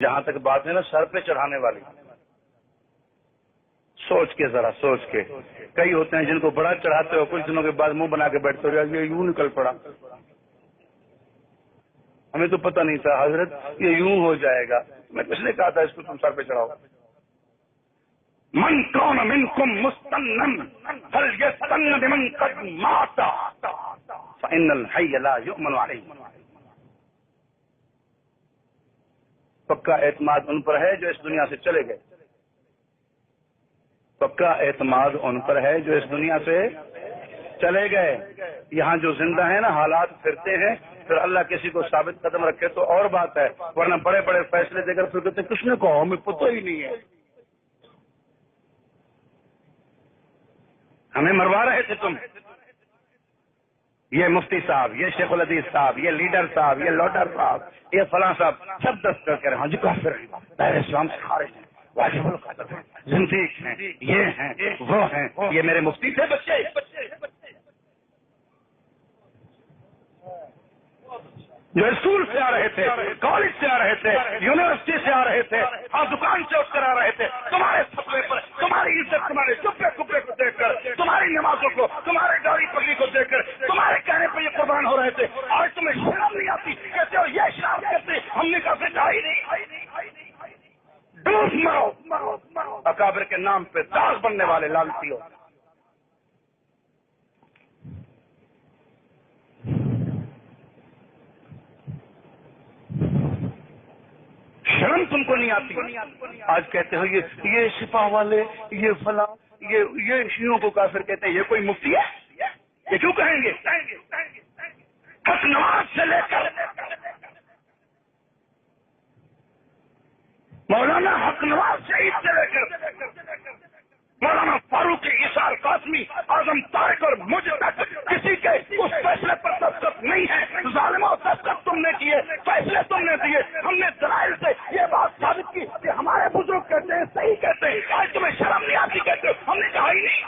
جہاں تک بات ہے نا سر پہ چڑھانے والی، سوچ کے ذرا سوچ کے، کئی ہوتے ہیں جن کو بڑا چڑھاتے ہو کچھ دنوں کے بعد منہ بنا کے بیٹھتے ہو یہ یوں نکل پڑا، ہمیں تو پتہ نہیں تھا حضرت یہ یوں ہو جائے گا، میں کس نے کہا تھا اس کو تم سر پہ چڑھاؤ؟ من کون منکم مستنن فلیستن بمن قد مات فإن الحی لا یؤمن علیہ۔ پکا اعتماد ان پر ہے جو اس دنیا سے چلے گئے، پکا اعتماد ان پر ہے جو اس دنیا سے چلے گئے۔ یہاں جو زندہ ہیں نا حالات پھرتے ہیں، پھر اللہ کسی کو ثابت قدم رکھے تو اور بات ہے، ورنہ بڑے بڑے فیصلے دے کر پھر کہتے کس نے کہا ہمیں پتہ ہی نہیں ہے، ہمیں مروا رہے تھے تم، یہ مفتی صاحب، یہ شیخ الحدیث صاحب، یہ لیڈر صاحب، یہ لوڈر صاحب، یہ فلاں صاحب، سب دستخط کر رہے ہیں، ہاں جی کافر ہیں، دائرہ اسلام سے خارج ہیں، واجب القتل ہیں، زندیق ہیں، یہ ہیں وہ ہیں، یہ میرے مفتی تھے بچے، جو اسکول سے آ رہے تھے، کالج سے آ رہے تھے، یونیورسٹی سے آ رہے تھے، اور دکان سے اٹھ کر آ رہے تھے، تمہارے سپنے پر تمہاری عزت، تمہارے چپے کپڑے کو دیکھ کر، تمہاری نمازوں کو، تمہارے داڑھی پگڑی کو دیکھ کر، تمہارے کہنے پر یہ قربان ہو رہے تھے، آج تمہیں شرم نہیں آتی، کہتے ہو یہ شرم کہتے ہم نے کہا چاہی نہیں، ڈوب مرو اکابر کے نام پہ داغ بننے والے لالتی ہو۔ شرم تم کو نہیں آتی، آج کہتے ہو یہ شفا والے، یہ فلاں، یہ شیعوں کو کافر کہتے ہیں، یہ کوئی مفتی ہے؟ یہ کیوں کہیں گے؟ حق نواز سے لے کر مولانا حق نواز شہید سے لے کر مولانا فاروق عیسیٰ قاسمی، اعظم طارق اور مجھ تک کسی کے اس فیصلے پر دستخط نہیں ہے، ظالموں دستخط تم نے کیے، فیصلے تم نے دیے، ہم نے دلائل سے یہ بات ثابت کی کہ ہمارے بزرگ کہتے ہیں صحیح کہتے ہیں، آج تمہیں شرم نہیں آتی کہتے ہو ہم نے کہا ہی نہیں،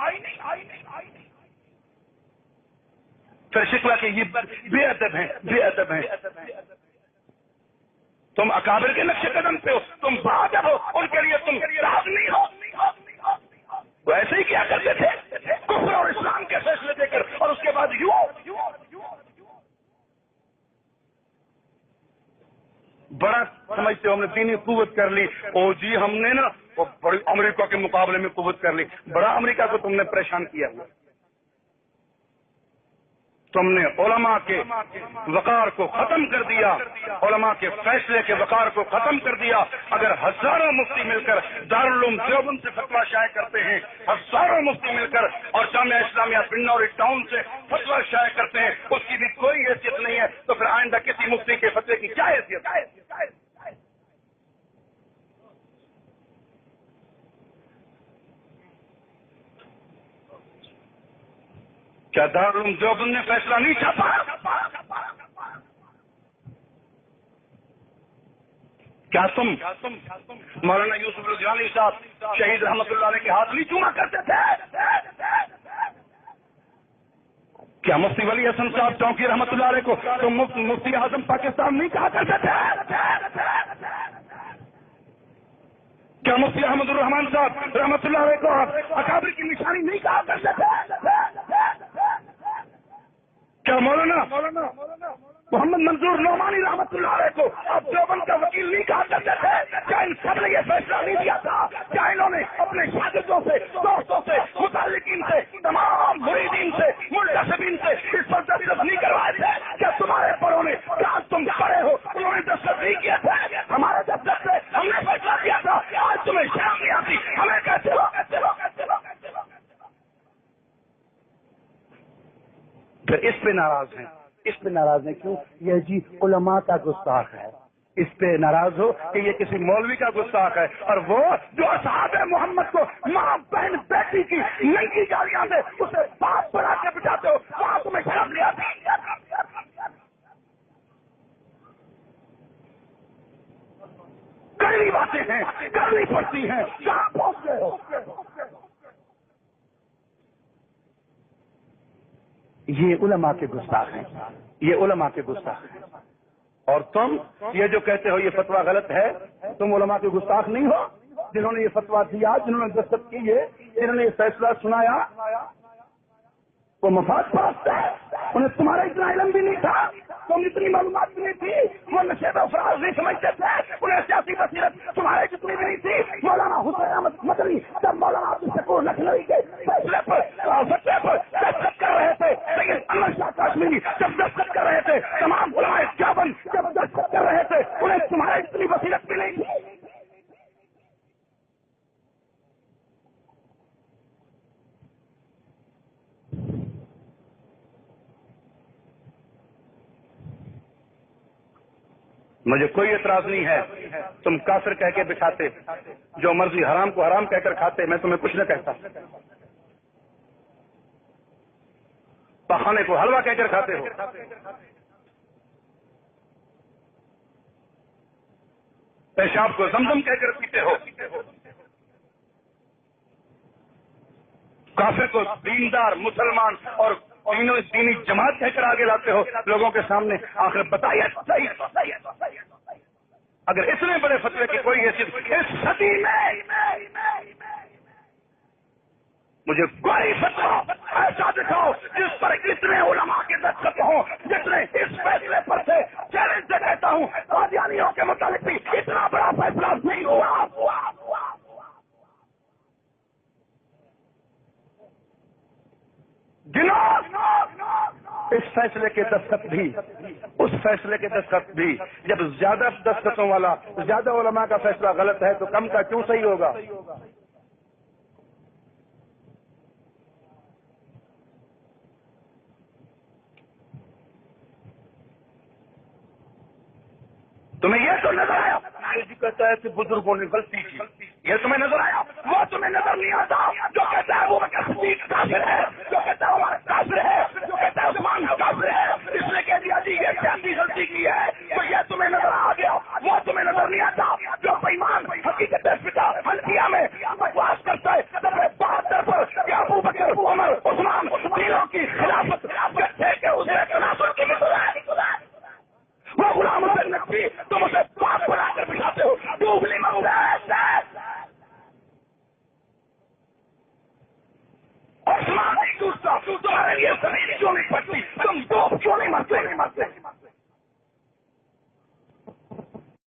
پھر شکوہ کہ یہ بے ادب ہیں، بے ادب ہیں، تم اکابر کے نقش قدم پہ ہو، تم بہادر ہو، ان کے لیے تم راز نہیں ہو، وہ ایسے ہی کیا کرتے تھے کفر اور اسلام کے فیصلے دے کر، اور اس کے بعد یوں بڑا سمجھتے ہو ہم نے دینی قوت کر لی، او جی ہم نے نا وہ بڑی امریکہ کے مقابلے میں قوت کر لی، بڑا امریکہ کو تم نے پریشان کیا ہوا، تم نے علماء کے وقار کو ختم کر دیا، علماء کے فیصلے کے وقار کو ختم کر دیا۔ اگر ہزاروں مفتی مل کر دارالعلوم دیوبند سے فتویٰ شائع کرتے ہیں، ہزاروں مفتی مل کر اور جامعہ اسلامیہ بنوری ٹاؤن سے فتویٰ شائع کرتے ہیں، اس کی بھی کوئی حیثیت نہیں ہے، تو پھر آئندہ کسی مفتی کے فتوے کی کیا حیثیت ہے؟ کیا دارالعلوم دیوبند نے فیصلہ نہیں چھاپا؟ کیا تم مولانا یوسف الجانی صاحب شہید رحمت اللہ علیہ کے ہاتھ نہیں چوما کرتے تھے؟ کیا مفتی ولی حسن صاحب چونکی رحمت اللہ علیہ کو تم مفتی اعظم پاکستان نہیں کہا کرتے تھے؟ کیا مفتی احمد الرحمان صاحب رحمت اللہ علیہ کو اکابر کی نشانی نہیں کہا کرتے تھے؟ کیا مولانا محمد منظور نعمانی رحمت اللہ علیہ کو آپ دیوبند کا وکیل نہیں کہا کرتے تھے؟ کیا ان سب نے یہ فیصلہ نہیں دیا تھا؟ کیا انہوں نے اپنے شاگردوں سے، دوستوں سے، متعلقین سے، تمام مریدین سے، منتسبین سے اس پر دستخط نہیں کروائے تھے؟ کیا تمہارے پروں نے کہا تم کھڑے ہو انہوں نے دستخط نہیں کیا تھے؟ ہمارے دستخط سے ہم نے فیصلہ کیا تھا، آج تمہیں شرم نہیں آتی، ہمیں کہتے ہو؟ پھر اس پہ ناراض ہیں، اس پہ ناراض ہیں کیوں؟ یہ جی علماء کا گستاخ ہے، اس پہ ناراض ہو کہ یہ کسی مولوی کا گستاخ ہے، اور وہ جو اصحاب محمد کو ماں بہن بیٹی کی ننگی گالیاں دے اسے باپ بنا کے بچاتے ہو، وہاں تمہیں شرم نہیں آتی؟ کرنی باتیں ہیں، کرنی پڑتی ہیں، کہاں پہنچ گئے ہو؟ یہ علماء کے گستاخ ہیں، یہ علماء کے گستاخ ہیں۔ اور تم یہ جو کہتے ہو یہ فتویٰ غلط ہے، تم علماء کے گستاخ نہیں ہو جنہوں نے یہ فتویٰ دیا، جنہوں نے دستخط کیے، جنہوں نے یہ فیصلہ سنایا، وہ مفاد پرست ہے، انہیں تمہارا اتنا علم بھی نہیں تھا، تم اتنی معلومات بھی نہیں تھی، وہ نشے و فراز نہیں سمجھتے تھے، انہیں سیاسی بصیرت تمہارے جتنی بھی نہیں تھی۔ مولانا حسین احمد مدنی جب مولانا عبدالشکور لکھنوی کے فیصلے پر دستخط کر رہے تھے، لیکن انور شاہ کاشمیری جب دستخط کر رہے تھے، تمام علماء دیوبند جب دستخط کر رہے تھے، انہیں تمہارے اتنی بصیرت بھی نہیں تھی۔ مجھے کوئی اعتراض نہیں ہے، تم کافر کہہ کے بٹھاتے، جو مرضی حرام کو حرام کہہ کر کھاتے، میں تمہیں کچھ نہ کہتا، پخانے کو حلوہ کہہ کر کھاتے ہو، پیشاب کو زمزم کہہ کر پیتے ہو، کافر کو دیندار مسلمان اور دینی جماعت کہہ کر آگے لاتے ہو لوگوں کے سامنے، آخر بتائیے اگر اتنے بڑے فتوے کی کوئی حیثیت اس صدی میں مجھے کوئی فتویٰ ایسا دکھاؤ جس پر اتنے علماء کے دستخط ہوں جتنے اس فیصلے پر سے چیلنج سے کہتا ہوں قادیانیوں کے متعلق بھی اتنا بڑا فیصلہ نہیں ہوا۔ اس فیصلے کے دستخط بھی، اس فیصلے کے دستخط بھی، جب زیادہ دستخطوں والا زیادہ علماء کا فیصلہ غلط ہے تو کم کا کیوں صحیح ہوگا؟ تمہیں یہ تو نظر آیا جی کہتا ہے کہ بزرگوں نے غلطی کی، یہ تمہیں نظر آیا؟ وہ تمہیں نظر نہیں آتا جو کہتا ہے وہ صدیق کافر ہے، جو کہتا ہے عمر کافر ہے، جو کہتا ہے عثمان کافر ہے، اس نے کہہ دیا جی یہ سیاسی غلطی کی ہے، تو یہ تمہیں نظر آ گیا، وہ تمہیں نظر نہیں آتا جو بےایمان حقیقت پتا حلقیہ میں بکواس کرتا ہے 72 پر کہ ابو بکر عمر عثمان تینوں کی خلافت ہے کہ اسے تناسب کی مثل ہے، وہ غلام حسین نقوی تم اسے پاک بنا کر بٹھاتے ہو، ڈوبلی عثمان نہیں دوسرا تمہارے لیے زمین کیوں نہیں پڑتی، تم دو کیوں نہیں مرتے؟